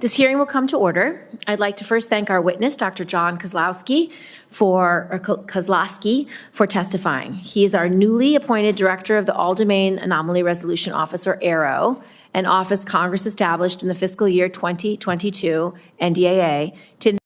This hearing will come to order. I'd like to first thank our witness, Dr. John Kozlowski, for testifying. He is our newly appointed Director of the All-Domain Anomaly Resolution Office, or AARO, an office Congress established in the fiscal year 2022 NDAA to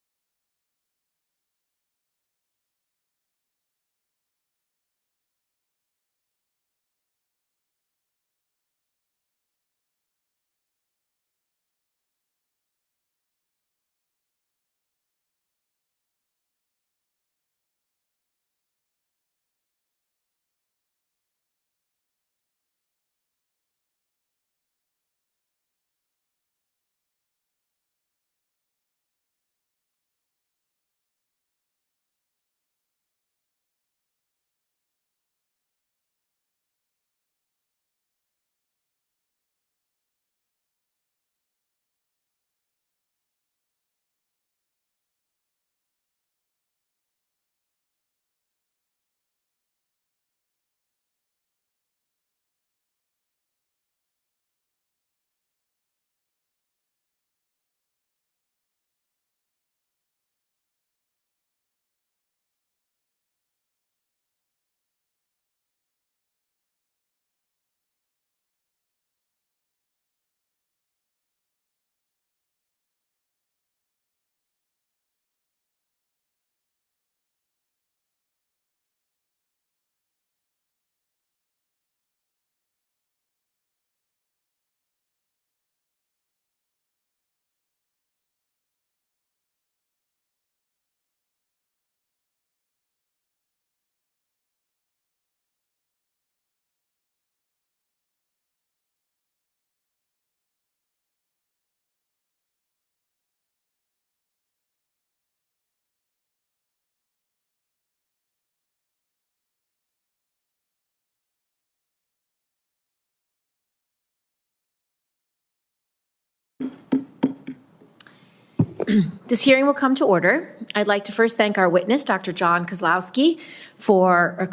This hearing will come to order. I'd like to first thank our witness, Dr. John Kozlowski, for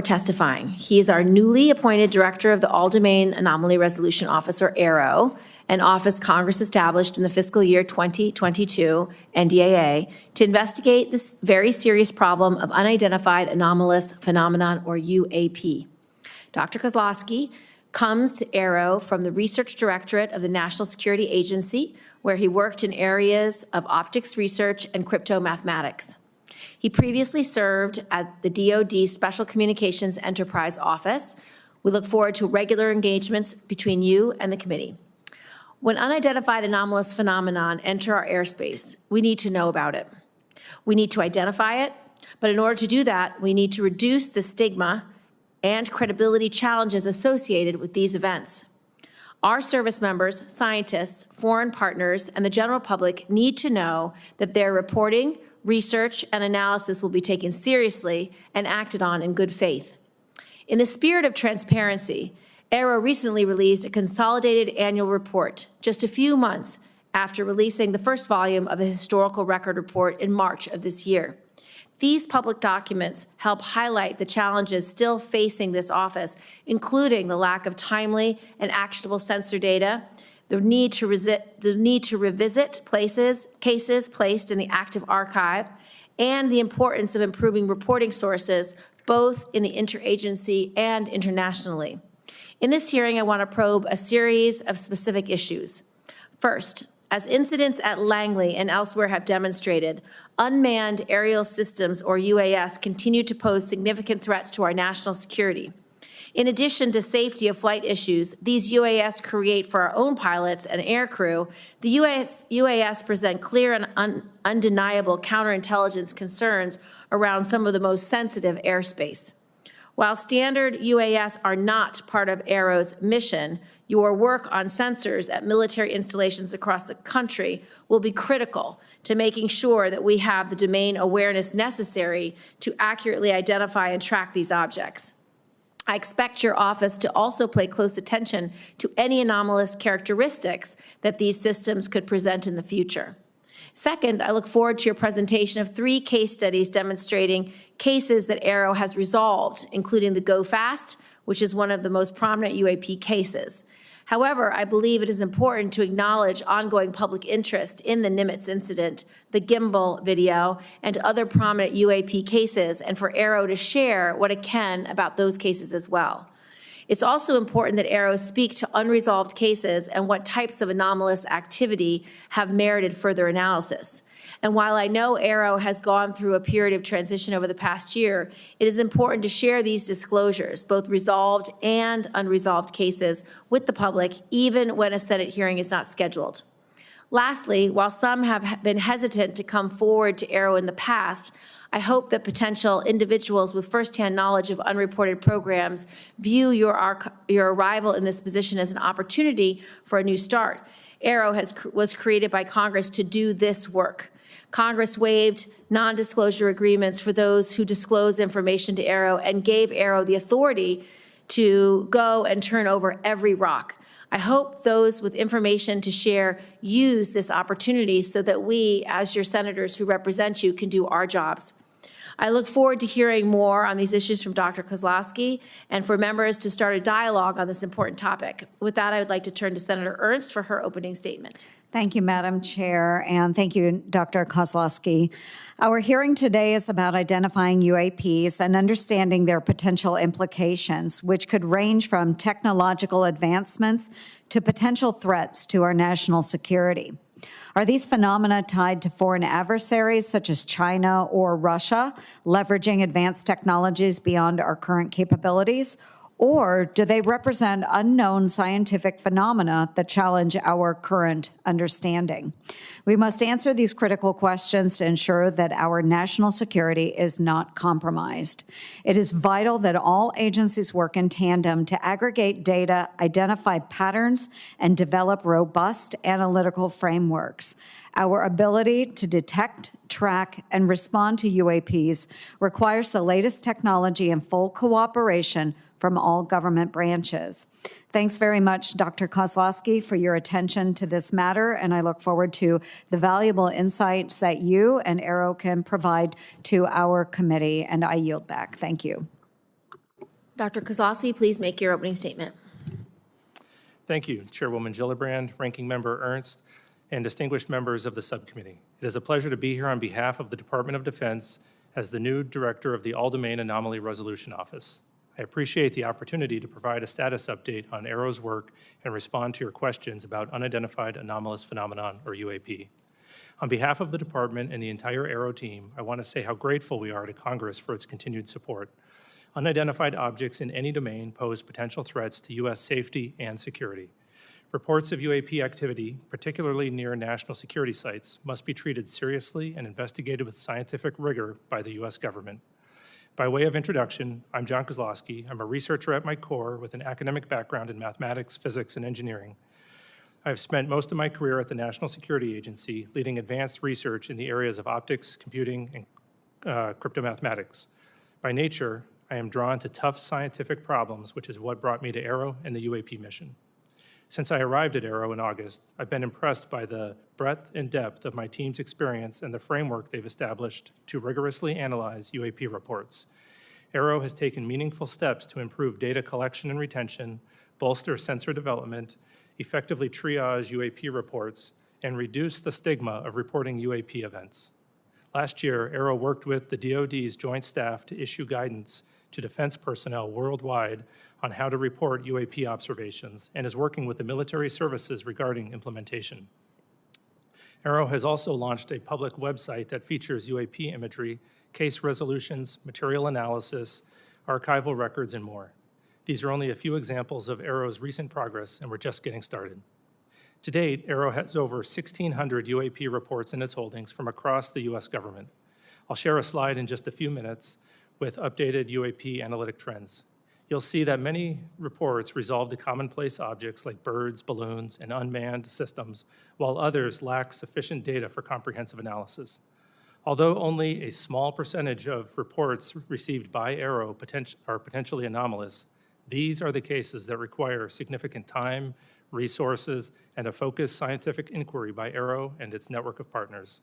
testifying. He is our newly appointed Director of the All-Domain Anomaly Resolution Office, or AARO, an office Congress established in the fiscal year 2022 NDAA to investigate this very serious problem of unidentified anomalous phenomenon, or UAP. Dr. Kozlowski comes to AARO from the Research Directorate of the National Security Agency, where he worked in areas of optics research and crypto mathematics. He previously served at the DoD Special Communications Enterprise Office. We look forward to regular engagements between you and the committee. When unidentified anomalous phenomenon enter our airspace, we need to know about it. We need to identify it, but in order to do that, we need to reduce the stigma and credibility challenges associated with these events. Our service members, scientists, foreign partners, and the general public need to know that their reporting, research, and analysis will be taken seriously and acted on in good faith. In the spirit of transparency, AARO recently released a consolidated annual report just a few months after releasing the first volume of the historical record report in March of this year. These public documents help highlight the challenges still facing this office, including the lack of timely and actionable sensor data, the need to revisit cases placed in the active archive, and the importance of improving reporting sources, both in the interagency and internationally. In this hearing, I want to probe a series of specific issues. First, as incidents at Langley and elsewhere have demonstrated, unmanned aerial systems, or UAS, continue to pose significant threats to our national security. In addition to safety of flight issues these UAS create for our own pilots and air crew, the UAS present clear and undeniable counterintelligence concerns around some of the most sensitive airspace. While standard UAS are not part of AARO's mission, your work on sensors at military installations across the country will be critical to making sure that we have the domain awareness necessary to accurately identify and track these objects. I expect your office to also pay close attention to any anomalous characteristics that these systems could present in the future. Second, I look forward to your presentation of 3 case studies demonstrating cases that AARO has resolved, including the Go Fast, which is one of the most prominent UAP cases. However, I believe it is important to acknowledge ongoing public interest in the Nimitz incident, the gimbal video, and other prominent UAP cases, and for AARO to share what it can about those cases as well. It's also important that AARO speak to unresolved cases and what types of anomalous activity have merited further analysis. And while I know AARO has gone through a period of transition over the past year, it is important to share these disclosures, both resolved and unresolved cases, with the public, even when a Senate hearing is not scheduled. Lastly, while some have been hesitant to come forward to AARO in the past, I hope that potential individuals with firsthand knowledge of unreported programs view your arrival in this position as an opportunity for a new start. AARO was created by Congress to do this work. Congress waived non-disclosure agreements for those who disclose information to AARO and gave AARO the authority to go and turn over every rock. I hope those with information to share use this opportunity so that we, as your senators who represent you, can do our jobs. I look forward to hearing more on these issues from Dr. Kozlowski and for members to start a dialogue on this important topic. With that, I would like to turn to Senator Ernst for her opening statement. Thank you, Madam Chair, and thank you, Dr. Kozlowski. Our hearing today is about identifying UAPs and understanding their potential implications, which could range from technological advancements to potential threats to our national security. Are these phenomena tied to foreign adversaries such as China or Russia, leveraging advanced technologies beyond our current capabilities? Or do they represent unknown scientific phenomena that challenge our current understanding? We must answer these critical questions to ensure that our national security is not compromised. It is vital that all agencies work in tandem to aggregate data, identify patterns, and develop robust analytical frameworks. Our ability to detect, track, and respond to UAPs requires the latest technology and full cooperation from all government branches. Thanks very much, Dr. Kozlowski, for your attention to this matter, and I look forward to the valuable insights that you and AARO can provide to our committee, and I yield back. Thank you. Dr. Kozlowski, please make your opening statement. Thank you, Chairwoman Gillibrand, Ranking Member Ernst, and distinguished members of the subcommittee. It is a pleasure to be here on behalf of the Department of Defense as the new Director of the All-Domain Anomaly Resolution Office. I appreciate the opportunity to provide a status update on AARO's work and respond to your questions about unidentified anomalous phenomenon, or UAP. On behalf of the department and the entire AARO team, I want to say how grateful we are to Congress for its continued support. Unidentified objects in any domain pose potential threats to U.S. safety and security. Reports of UAP activity, particularly near national security sites, must be treated seriously and investigated with scientific rigor by the U.S. government. By way of introduction, I'm John Kozlowski. I'm a researcher at my core with an academic background in mathematics, physics, and engineering. I've spent most of my career at the National Security Agency, leading advanced research in the areas of optics, computing, and cryptomathematics. By nature, I am drawn to tough scientific problems, which is what brought me to AARO and the UAP mission. Since I arrived at AARO in August, I've been impressed by the breadth and depth of my team's experience and the framework they've established to rigorously analyze UAP reports. AARO has taken meaningful steps to improve data collection and retention, bolster sensor development, effectively triage UAP reports, and reduce the stigma of reporting UAP events. Last year, AARO worked with the DoD's Joint Staff to issue guidance to defense personnel worldwide on how to report UAP observations and is working with the military services regarding implementation. AARO has also launched a public website that features UAP imagery, case resolutions, material analysis, archival records, and more. These are only a few examples of AARO's recent progress, and we're just getting started. To date, AARO has over 1,600 UAP reports in its holdings from across the U.S. government. I'll share a slide in just a few minutes with updated UAP analytic trends. You'll see that many reports resolve the commonplace objects like birds, balloons, and unmanned systems, while others lack sufficient data for comprehensive analysis. Although only a small percentage of reports received by AARO are potentially anomalous, these are the cases that require significant time, resources, and a focused scientific inquiry by AARO and its network of partners.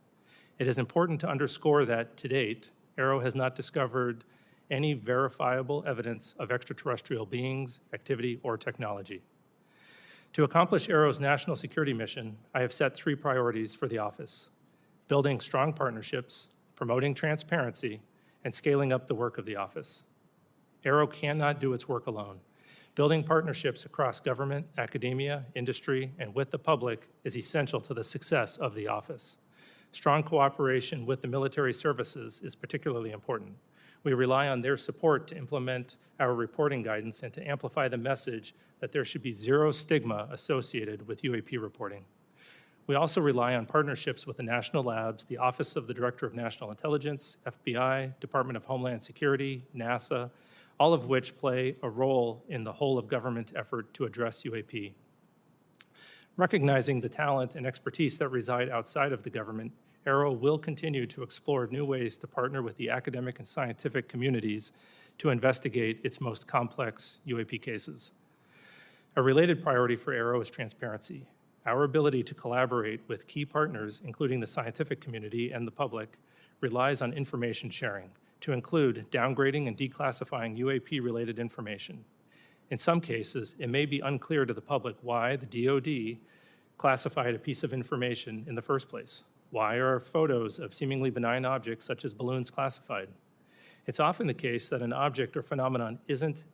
It is important to underscore that, to date, AARO has not discovered any verifiable evidence of extraterrestrial beings, activity, or technology. To accomplish AARO's national security mission, I have set 3 priorities for the office: building strong partnerships, promoting transparency, and scaling up the work of the office. AARO cannot do its work alone. Building partnerships across government, academia, industry, and with the public is essential to the success of the office. Strong cooperation with the military services is particularly important. We rely on their support to implement our reporting guidance and to amplify the message that there should be zero stigma associated with UAP reporting. We also rely on partnerships with the national labs, the Office of the Director of National Intelligence, FBI, Department of Homeland Security, NASA, all of which play a role in the whole of government effort to address UAP. Recognizing the talent and expertise that reside outside of the government, AARO will continue to explore new ways to partner with the academic and scientific communities to investigate its most complex UAP cases. A related priority for AARO is transparency. Our ability to collaborate with key partners, including the scientific community and the public, relies on information sharing, to include downgrading and declassifying UAP-related information. In some cases, it may be unclear to the public why the DoD classified a piece of information in the first place. Why are photos of seemingly benign objects such as balloons classified? It's often the case that an object or phenomenon isn't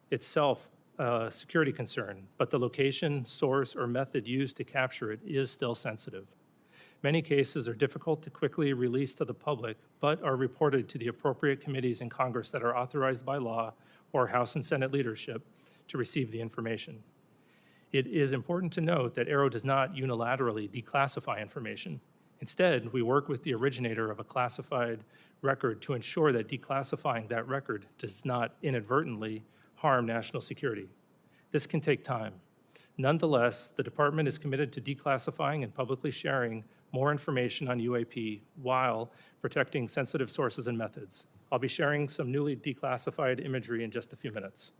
itself a security concern, but the location, source, or method used to capture it is still sensitive. Many cases are difficult to quickly release to the public, but are reported to the appropriate committees in Congress that are authorized by law or House and Senate leadership to receive the information. It is important to note that AARO does not unilaterally declassify information. Instead, we work with the originator of a classified record to ensure that declassifying that record does not inadvertently harm national security. This can take time. Nonetheless, the department is committed to declassifying and publicly sharing more information on UAP while protecting sensitive sources and methods. I'll be sharing some newly declassified imagery in just a few minutes.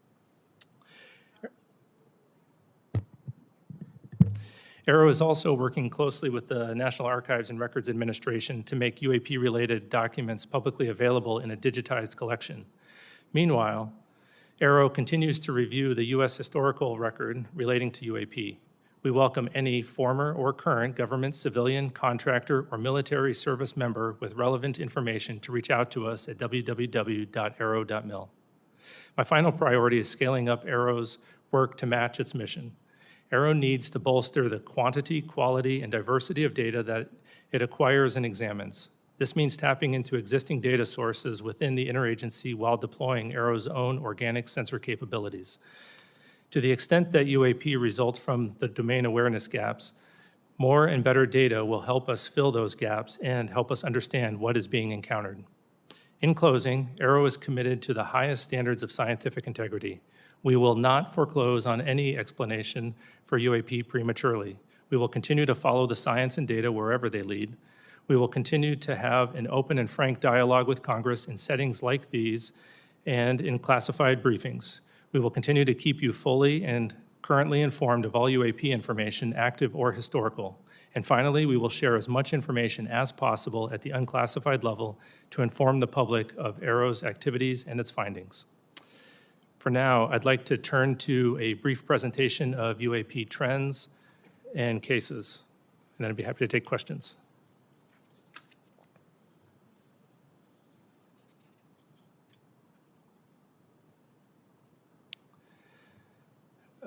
AARO is also working closely with the National Archives and Records Administration to make UAP-related documents publicly available in a digitized collection. Meanwhile, AARO continues to review the U.S. historical record relating to UAP. We welcome any former or current government, civilian, contractor, or military service member with relevant information to reach out to us at www.aaro.mil. My final priority is scaling up AARO's work to match its mission. AARO needs to bolster the quantity, quality, and diversity of data that it acquires and examines. This means tapping into existing data sources within the interagency while deploying AARO's own organic sensor capabilities. To the extent that UAP results from the domain awareness gaps, more and better data will help us fill those gaps and help us understand what is being encountered. In closing, AARO is committed to the highest standards of scientific integrity. We will not foreclose on any explanation for UAP prematurely. We will continue to follow the science and data wherever they lead. We will continue to have an open and frank dialogue with Congress in settings like these and in classified briefings. We will continue to keep you fully and currently informed of all UAP information, active or historical. And finally, we will share as much information as possible at the unclassified level to inform the public of AARO's activities and its findings. For now, I'd like to turn to a brief presentation of UAP trends and cases, and then I'd be happy to take questions.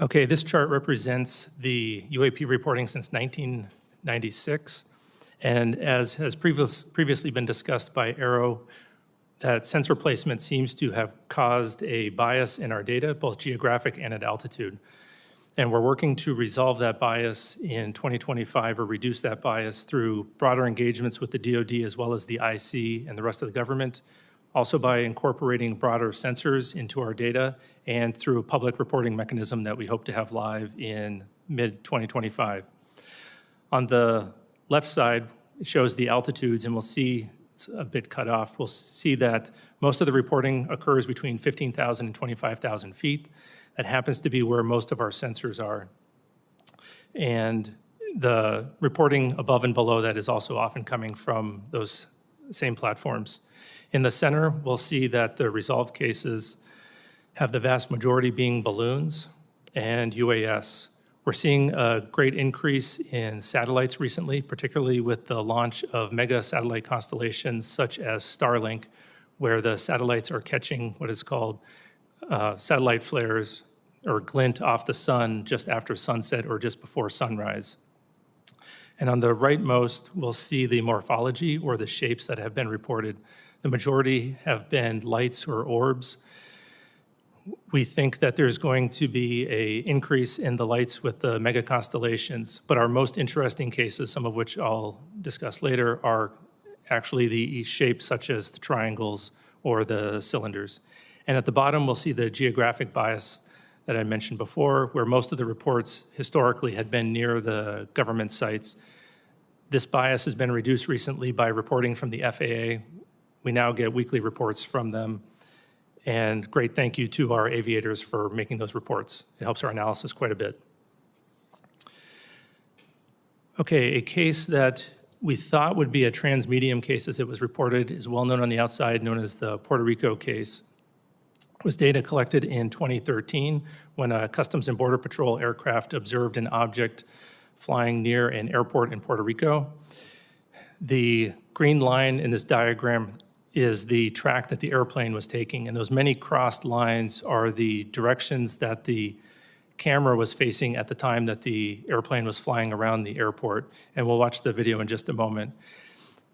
Okay, this chart represents the UAP reporting since 1996, and as has previously been discussed by AARO, that sensor placement seems to have caused a bias in our data, both geographic and at altitude. And we're working to resolve that bias in 2025 or reduce that bias through broader engagements with the DoD as well as the IC and the rest of the government, also by incorporating broader sensors into our data and through a public reporting mechanism that we hope to have live in mid-2025. On the left side, it shows the altitudes, and we'll see it's a bit cut off. We'll see that most of the reporting occurs between 15,000 and 25,000 feet. That happens to be where most of our sensors are. And the reporting above and below that is also often coming from those same platforms. In the center, we'll see that the resolved cases have the vast majority being balloons and UAS, We're seeing a great increase in satellites recently, particularly with the launch of mega satellite constellations such as Starlink, where the satellites are catching what is called satellite flares or glint off the sun just after sunset or just before sunrise. And on the rightmost, we'll see the morphology or the shapes that have been reported. The majority have been lights or orbs. We think that there's going to be an increase in the lights with the mega constellations, but our most interesting cases, some of which I'll discuss later, are actually the shapes such as the triangles or the cylinders. And at the bottom, we'll see the geographic bias that I mentioned before, where most of the reports historically had been near the government sites. This bias has been reduced recently by reporting from the FAA. We now get weekly reports from them. And great thank you to our aviators for making those reports. It helps our analysis quite a bit. Okay, a case that we thought would be a transmedium case as it was reported is well known on the outside, known as the Puerto Rico case. It was data collected in 2013 when a Customs and Border Patrol aircraft observed an object flying near an airport in Puerto Rico. The green line in this diagram is the track that the airplane was taking, and those many crossed lines are the directions that the camera was facing at the time that the airplane was flying around the airport, and we'll watch the video in just a moment.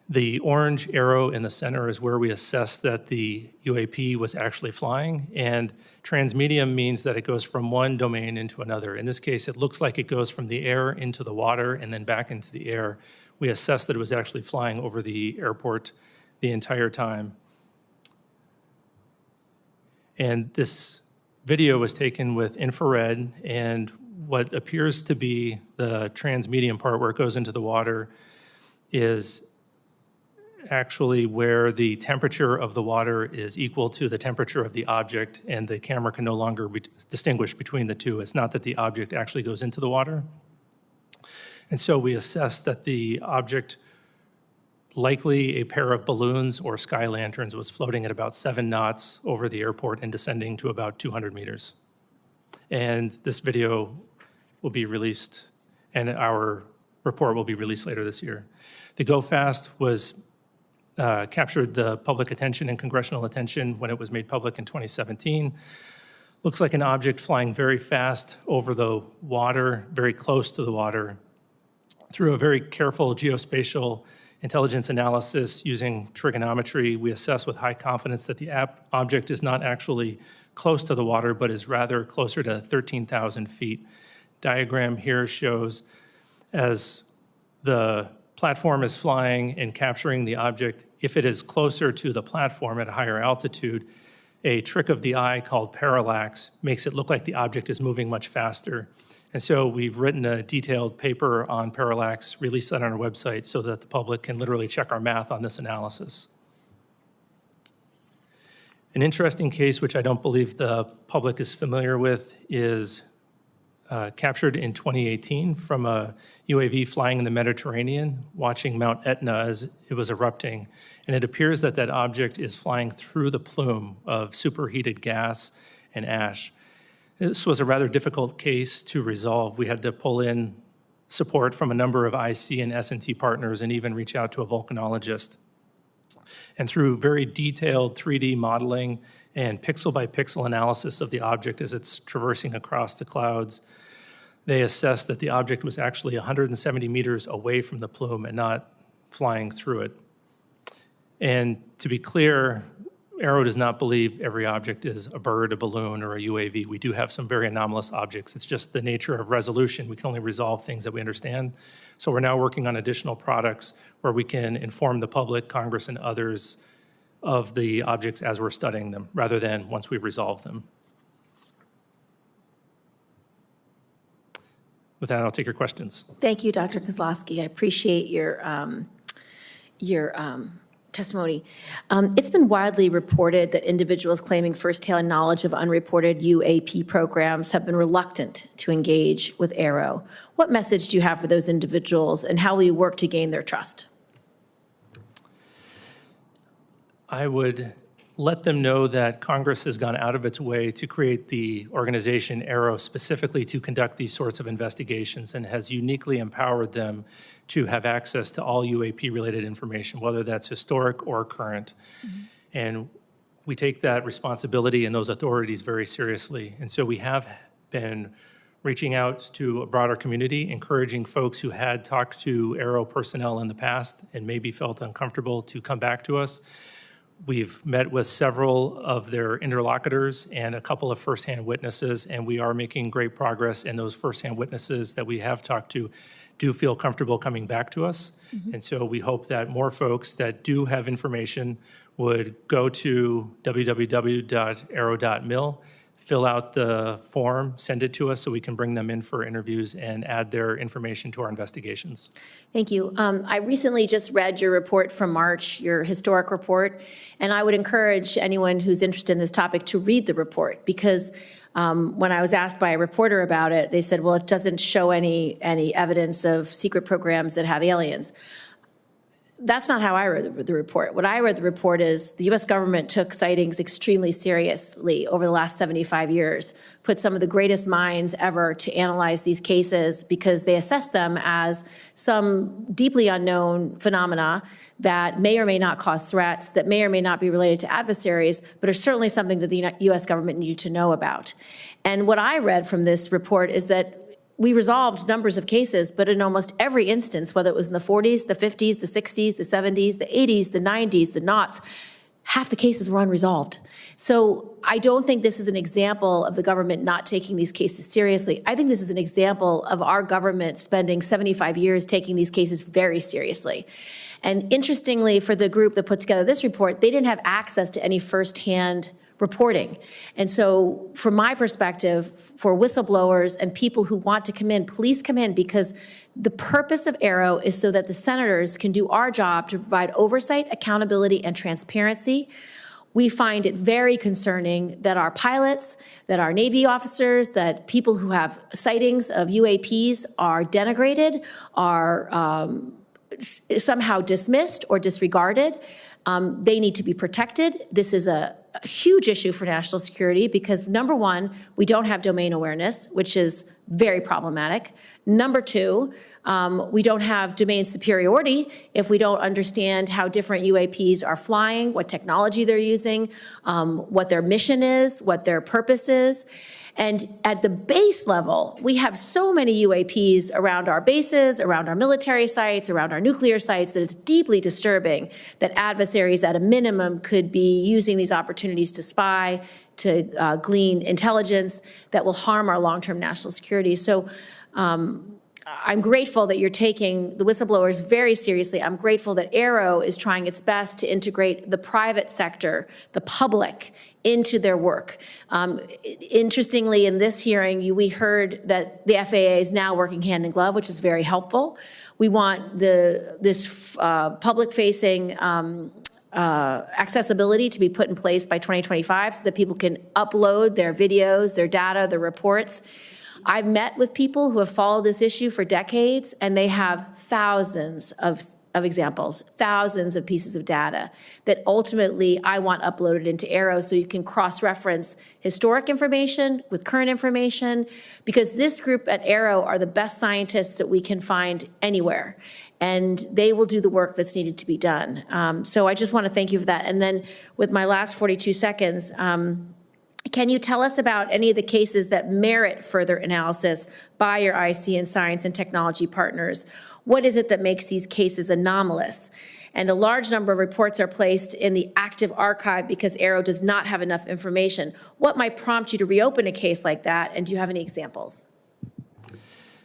The orange arrow in the center is where we assess that the UAP was actually flying, and transmedium means that it goes from one domain into another. In this case, it looks like it goes from the air into the water and then back into the air. We assess that it was actually flying over the airport the entire time. And this video was taken with infrared, and what appears to be the transmedium part where it goes into the water is actually where the temperature of the water is equal to the temperature of the object, and the camera can no longer distinguish between the two. It's not that the object actually goes into the water. And so we assess that the object, likely a pair of balloons or sky lanterns, was floating at about 7 knots over the airport and descending to about 200 meters. And this video will be released, and our report will be released later this year. The Go Fast was captured the public attention and congressional attention when it was made public in 2017. Looks like an object flying very fast over the water, very close to the water. Through a very careful geospatial intelligence analysis using trigonometry, we assess with high confidence that the object is not actually close to the water, but is rather closer to 13,000 feet. Diagram here shows as the platform is flying and capturing the object, if it is closer to the platform at a higher altitude, a trick of the eye called parallax makes it look like the object is moving much faster. And so we've written a detailed paper on parallax, released that on our website so that the public can literally check our math on this analysis. An interesting case, which I don't believe the public is familiar with, is captured in 2018 from a UAV flying in the Mediterranean, watching Mount Etna as it was erupting. And it appears that that object is flying through the plume of superheated gas and ash. This was a rather difficult case to resolve. We had to pull in support from a number of IC and S&T partners and even reach out to a volcanologist. And through very detailed 3D modeling and pixel-by-pixel analysis of the object as it's traversing across the clouds, they assessed that the object was actually 170 meters away from the plume and not flying through it. And to be clear, AARO does not believe every object is a bird, a balloon, or a UAV. We do have some very anomalous objects. It's just the nature of resolution. We can only resolve things that we understand. So we're now working on additional products where we can inform the public, Congress, and others of the objects as we're studying them, rather than once we've resolved them. With that, I'll take your questions. Thank you, Dr. Kozlowski. I appreciate your testimony. It's been widely reported that individuals claiming first-hand knowledge of unreported UAP programs have been reluctant to engage with AARO. What message do you have for those individuals, and how will you work to gain their trust? I would let them know that Congress has gone out of its way to create the organization AARO specifically to conduct these sorts of investigations and has uniquely empowered them to have access to all UAP-related information, whether that's historic or current. And we take that responsibility and those authorities very seriously. And so we have been reaching out to a broader community, encouraging folks who had talked to AARO personnel in the past and maybe felt uncomfortable to come back to us. We've met with several of their interlocutors and a couple of firsthand witnesses, and we are making great progress, and those firsthand witnesses that we have talked to do feel comfortable coming back to us. And so we hope that more folks that do have information would go to www.aaro.mil, fill out the form, send it to us so we can bring them in for interviews and add their information to our investigations. Thank you. I recently just read your report from March, your historic report, and I would encourage anyone who's interested in this topic to read the report, because when I was asked by a reporter about it, they said, well, it doesn't show any evidence of secret programs that have aliens. That's not how I read the report. What I read the report is the U.S. government took sightings extremely seriously over the last 75 years, put some of the greatest minds ever to analyze these cases because they assess them as some deeply unknown phenomena that may or may not cause threats, that may or may not be related to adversaries, but are certainly something that the U.S. government needed to know about. And what I read from this report is that we resolved numbers of cases, but in almost every instance, whether it was in the 40s, the 50s, the 60s, the 70s, the 80s, the 90s, the noughts, half the cases were unresolved. So I don't think this is an example of the government not taking these cases seriously. I think this is an example of our government spending 75 years taking these cases very seriously. And interestingly, for the group that put together this report, they didn't have access to any firsthand reporting. And so from my perspective, for whistleblowers and people who want to come in, please come in, because the purpose of AARO is so that the senators can do our job to provide oversight, accountability, and transparency. We find it very concerning that our pilots, that our Navy officers, that people who have sightings of UAPs are denigrated, are somehow dismissed or disregarded. They need to be protected. This is a huge issue for national security because, number one, we don't have domain awareness, which is very problematic. Number two, we don't have domain superiority if we don't understand how different UAPs are flying, what technology they're using, what their mission is, what their purpose is. And at the base level, we have so many UAPs around our bases, around our military sites, around our nuclear sites, that it's deeply disturbing that adversaries at a minimum could be using these opportunities to spy, to glean intelligence that will harm our long-term national security. So I'm grateful that you're taking the whistleblowers very seriously. I'm grateful that AARO is trying its best to integrate the private sector, the public, into their work. Interestingly, in this hearing, we heard that the FAA is now working hand in glove, which is very helpful. We want this public-facing accessibility to be put in place by 2025 so that people can upload their videos, their data, their reports. I've met with people who have followed this issue for decades, and they have thousands of examples, thousands of pieces of data that ultimately I want uploaded into AARO so you can cross-reference historic information with current information, because this group at AARO are the best scientists that we can find anywhere, and they will do the work that's needed to be done. So I just want to thank you for that. And then with my last 42 seconds, can you tell us about any of the cases that merit further analysis by your IC and science and technology partners? What is it that makes these cases anomalous? And a large number of reports are placed in the active archive because AARO does not have enough information. What might prompt you to reopen a case like that, and do you have any examples?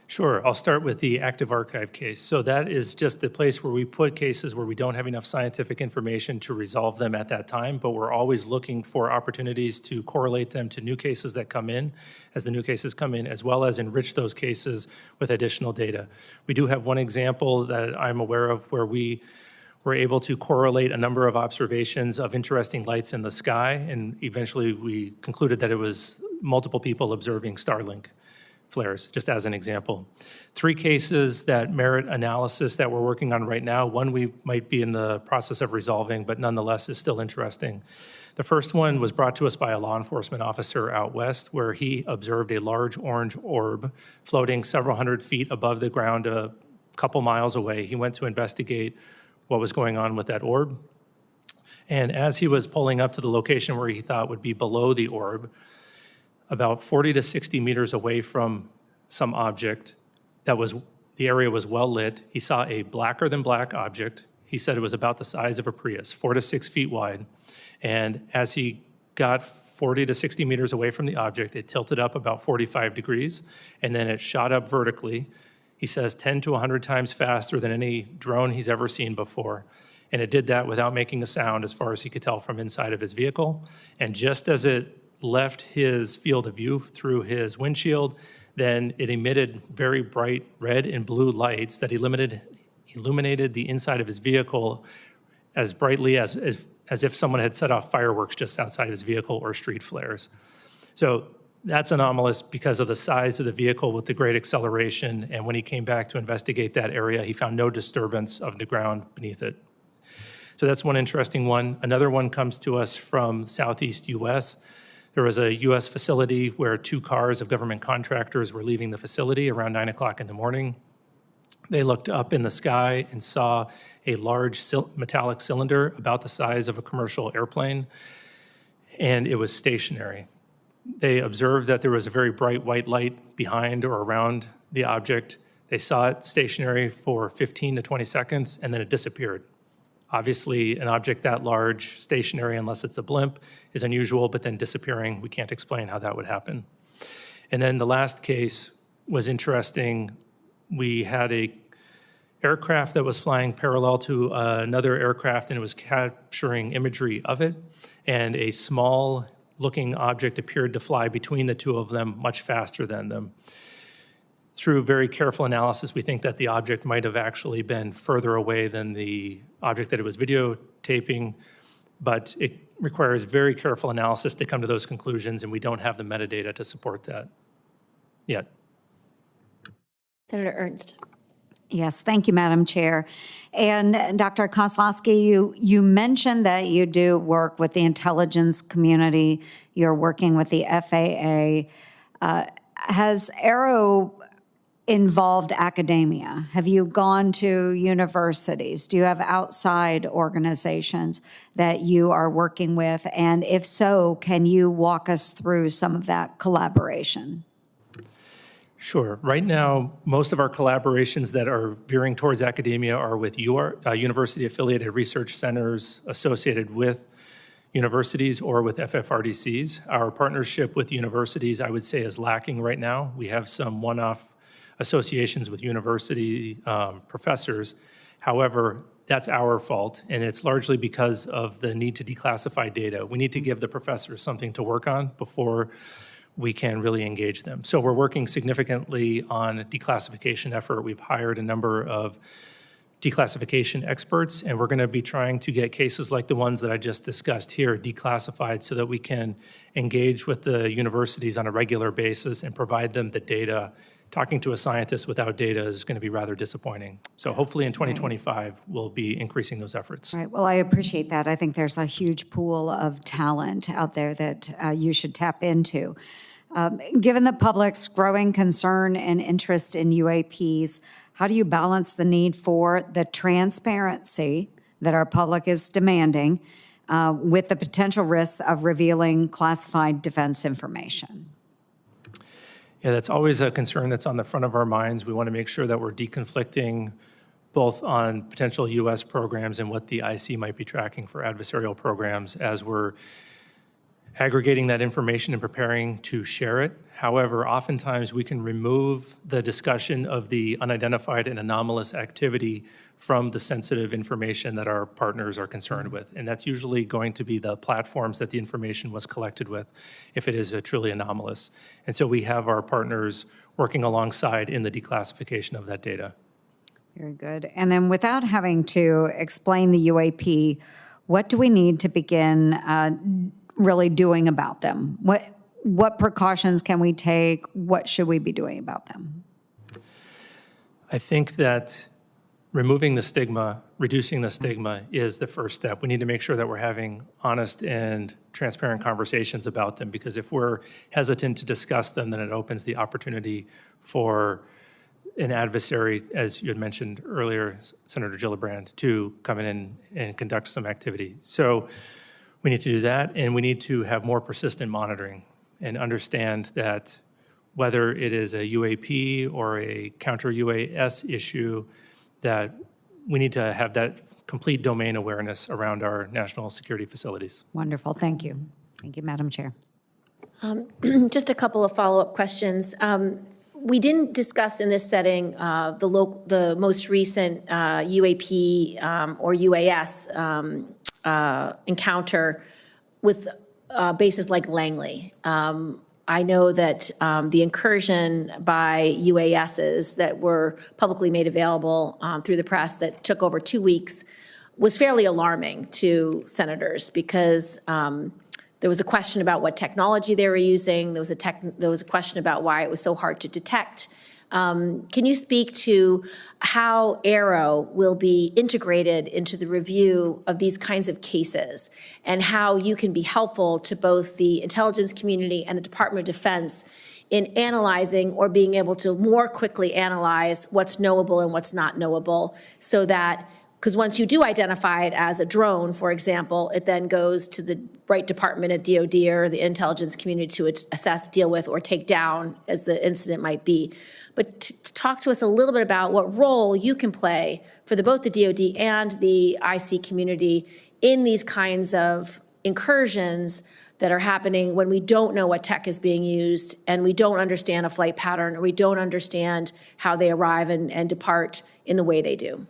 Sure. I'll start with the active archive case. So that is just the place where we put cases where we don't have enough scientific information to resolve them at that time, but we're always looking for opportunities to correlate them to new cases that come in, as the new cases come in, as well as enrich those cases with additional data. We do have one example that I'm aware of where we were able to correlate a number of observations of interesting lights in the sky, and eventually we concluded that it was multiple people observing Starlink flares, just as an example. 3 cases that merit analysis that we're working on right now. One we might be in the process of resolving, but nonetheless is still interesting. The first one was brought to us by a law enforcement officer out west, where he observed a large orange orb floating several hundred feet above the ground a couple miles away. He went to investigate what was going on with that orb. And as he was pulling up to the location where he thought would be below the orb, about 40 to 60 meters away from some object the area was well lit, he saw a blacker than black object. He said it was about the size of a Prius, 4 to 6 feet wide. And as he got 40 to 60 meters away from the object, it tilted up about 45 degrees, and then it shot up vertically. He says 10 to 100 times faster than any drone he's ever seen before. And it did that without making a sound, as far as he could tell from inside of his vehicle. And just as it left his field of view through his windshield, then it emitted very bright red and blue lights that illuminated the inside of his vehicle as brightly as if someone had set off fireworks just outside of his vehicle, or street flares. So that's anomalous because of the size of the vehicle with the great acceleration. And when he came back to investigate that area, he found no disturbance of the ground beneath it. So that's one interesting one. Another one comes to us from Southeast US. There was a US facility where 2 cars of government contractors were leaving the facility around 9 o'clock in the morning. They looked up in the sky and saw a large metallic cylinder about the size of a commercial airplane, and it was stationary. They observed that there was a very bright white light behind or around the object. They saw it stationary for 15 to 20 seconds, and then it disappeared. Obviously, an object that large, stationary, unless it's a blimp, is unusual, but then disappearing, we can't explain how that would happen. And then the last case was interesting. We had a aircraft that was flying parallel to another aircraft, and it was capturing imagery of it, and a small-looking object appeared to fly between the 2 of them much faster than them. Through very careful analysis, we think that the object might have actually been further away than the object that it was videotaping, but it requires very careful analysis to come to those conclusions, and we don't have the metadata to support that yet. Senator Ernst. Yes, thank you, Madam Chair. And Dr. Kozlowski, you mentioned that you do work with the intelligence community. You're working with the FAA. Has AARO involved academia? Have you gone to universities? Do you have outside organizations that you are working with? And if so, can you walk us through some of that collaboration? Sure. Right now, most of our collaborations that are veering towards academia are with university-affiliated research centers associated with universities or with FFRDCs. Our partnership with universities, I would say, is lacking right now. We have some one-off associations with university professors. However, that's our fault, and it's largely because of the need to declassify data. We need to give the professors something to work on before we can really engage them. So we're working significantly on a declassification effort. We've hired a number of declassification experts, and we're going to be trying to get cases like the ones that I just discussed here declassified so that we can engage with the universities on a regular basis and provide them the data. Talking to a scientist without data is going to be rather disappointing. So hopefully in 2025, we'll be increasing those efforts. Right. Well, I appreciate that. I think there's a huge pool of talent out there that you should tap into. Given the public's growing concern and interest in UAPs, how do you balance the need for the transparency that our public is demanding with the potential risks of revealing classified defense information? Yeah, that's always a concern that's on the front of our minds. We want to make sure that we're deconflicting both on potential U.S. programs and what the IC might be tracking for adversarial programs as we're aggregating that information and preparing to share it. However, oftentimes we can remove the discussion of the unidentified and anomalous activity from the sensitive information that our partners are concerned with. And that's usually going to be the platforms that the information was collected with if it is truly anomalous. And so we have our partners working alongside in the declassification of that data. Very good. And then without having to explain the UAP, what do we need to begin really doing about them? what precautions can we take? What should we be doing about them? I think that removing the stigma, reducing the stigma is the first step. We need to make sure that we're having honest and transparent conversations about them, because if we're hesitant to discuss them, then it opens the opportunity for an adversary, as you had mentioned earlier, Senator Gillibrand, to come in and conduct some activity. So we need to do that, and we need to have more persistent monitoring and understand that whether it is a UAP or a counter-UAS issue, that we need to have that complete domain awareness around our national security facilities. Wonderful. Thank you. Thank you, Madam Chair. Just a couple of follow-up questions. We didn't discuss in this setting the most recent UAP or UAS encounter with bases like Langley. I know that the incursion by UASs that were publicly made available through the press that took over 2 weeks was fairly alarming to senators, because there was a question about what technology they were using. There was a question about why it was so hard to detect. Can you speak to how AARO will be integrated into the review of these kinds of cases, and how you can be helpful to both the intelligence community and the Department of Defense in analyzing or being able to more quickly analyze what's knowable and what's not knowable, so that, because once you do identify it as a drone, for example, it then goes to the right department at DOD or the intelligence community to assess, deal with, or take down as the incident might be. But to talk to us a little bit about what role you can play for both the DOD and the IC community in these kinds of incursions that are happening when we don't know what tech is being used, and we don't understand a flight pattern, or we don't understand how they arrive and depart in the way they do.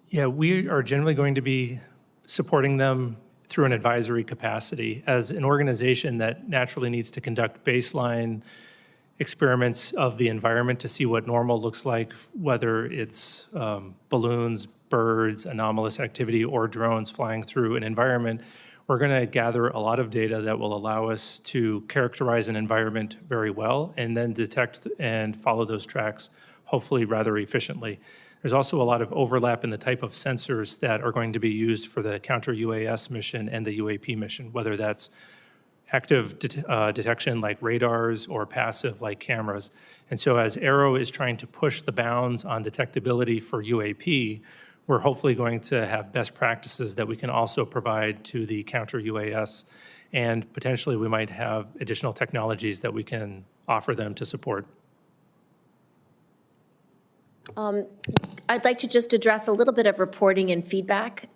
Yeah, we are generally going to be supporting them through an advisory capacity as an organization that naturally needs to conduct baseline experiments of the environment to see what normal looks like, whether it's balloons, birds, anomalous activity, or drones flying through an environment. We're going to gather a lot of data that will allow us to characterize an environment very well and then detect and follow those tracks, hopefully rather efficiently. There's also a lot of overlap in the type of sensors that are going to be used for the counter-UAS mission and the UAP mission, whether that's active detection like radars or passive like cameras. And so as AARO is trying to push the bounds on detectability for UAP, we're hopefully going to have best practices that we can also provide to the counter-UAS, and potentially we might have additional technologies that we can offer them to support. I'd like to just address a little bit of reporting and feedback.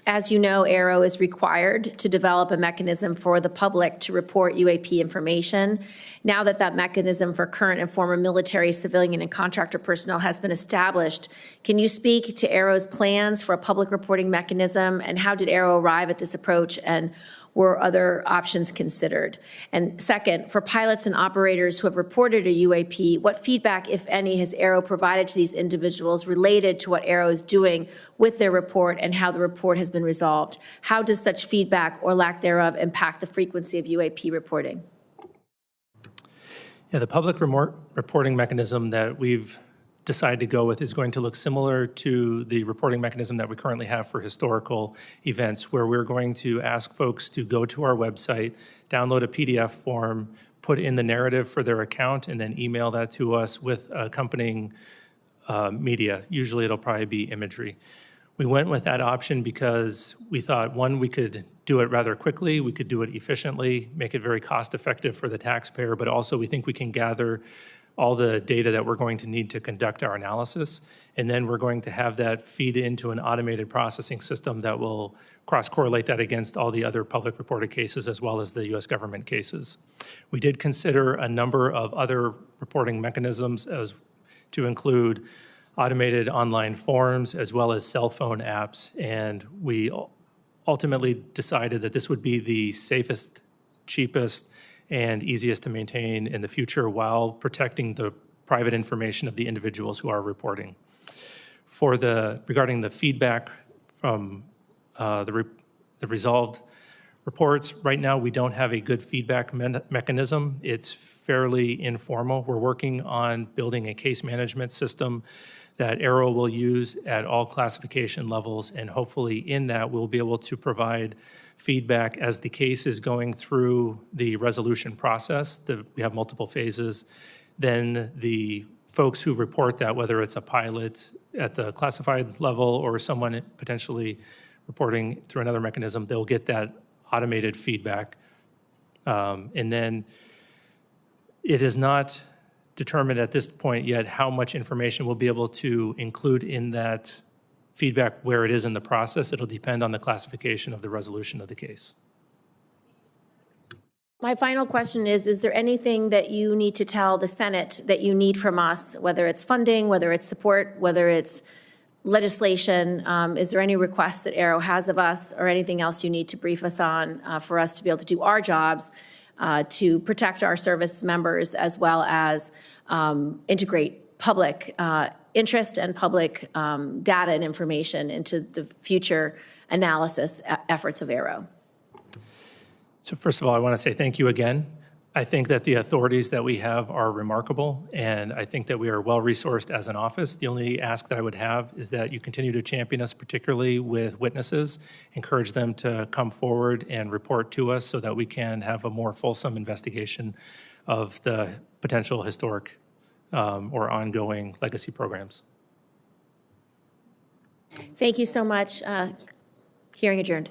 As you know, AARO is required to develop a mechanism for the public to report UAP information. Now that that mechanism for current and former military, civilian, and contractor personnel has been established, can you speak to AARO's plans for a public reporting mechanism, and how did AARO arrive at this approach, and were other options considered? And second, for pilots and operators who have reported a UAP, what feedback, if any, has AARO provided to these individuals related to what AARO is doing with their report and how the report has been resolved? How does such feedback or lack thereof impact the frequency of UAP reporting? Yeah, the public reporting mechanism that we've decided to go with is going to look similar to the reporting mechanism that we currently have for historical events, where we're going to ask folks to go to our website, download a PDF form, put in the narrative for their account, and then email that to us with accompanying media. Usually it'll probably be imagery. We went with that option because we thought, one, we could do it rather quickly, we could do it efficiently, make it very cost-effective for the taxpayer, but also we think we can gather all the data that we're going to need to conduct our analysis, and then we're going to have that feed into an automated processing system that will cross-correlate that against all the other public reported cases as well as the U.S. government cases. We did consider a number of other reporting mechanisms as to include automated online forms as well as cell phone apps, and we ultimately decided that this would be the safest, cheapest, and easiest to maintain in the future while protecting the private information of the individuals who are reporting. Regarding the feedback from the resolved reports. Right now, we don't have a good feedback mechanism. It's fairly informal. We're working on building a case management system that AARO will use at all classification levels, and hopefully in that, we'll be able to provide feedback as the case is going through the resolution process. We have multiple phases. Then the folks who report that, whether it's a pilot at the classified level or someone potentially reporting through another mechanism, they'll get that automated feedback. And then it is not determined at this point yet how much information we'll be able to include in that feedback where it is in the process. It'll depend on the classification of the resolution of the case. My final question is there anything that you need to tell the Senate that you need from us, whether it's funding, whether it's support, whether it's legislation? Is there any requests that AARO has of us or anything else you need to brief us on for us to be able to do our jobs to protect our service members as well as integrate public interest and public data and information into the future analysis efforts of AARO? So first of all, I want to say thank you again. I think that the authorities that we have are remarkable, and I think that we are well-resourced as an office. The only ask that I would have is that you continue to champion us, particularly with witnesses, encourage them to come forward and report to us so that we can have a more fulsome investigation of the potential historic or ongoing legacy programs. Thank you so much. Hearing adjourned.